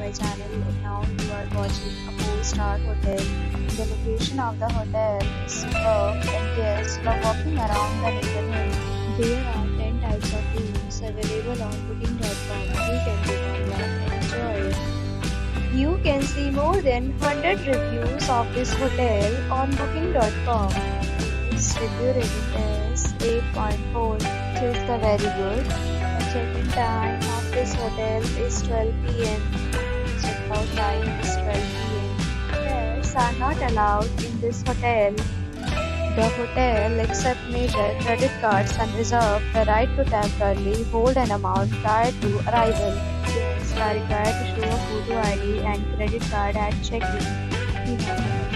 my channel. Now you are watching a 4-star hotel. The location of the hotel is superb and guests love walking around the neighborhood. There are 10 types of rooms available on booking.com. You can book online and enjoy it. You can see more than 100 reviews of this hotel on booking.com. Its review rating is 8.4, which is the very good. The check-in time of this hotel is 12 p.m. Check-out time is 12 p.m. Pets are not allowed in this hotel. The hotel accepts major credit cards and reserves the right to temporarily hold an amount prior to arrival. Guests are required to show a photo ID and credit card at check-in. If you have not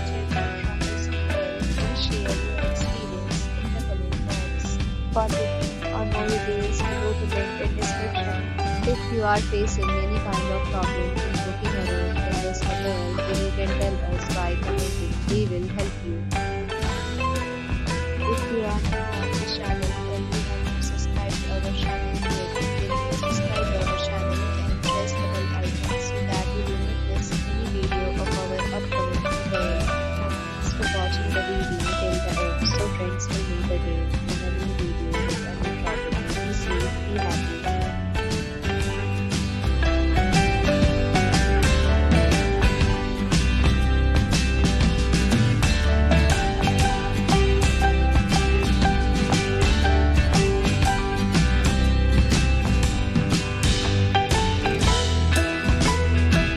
checked out from this hotel, please share your experience in the comment box. For booking or more details, go to the link in description. If you are facing any kind of problem in booking a room in this hotel, then you can tell us by commenting. We will help you. If you are not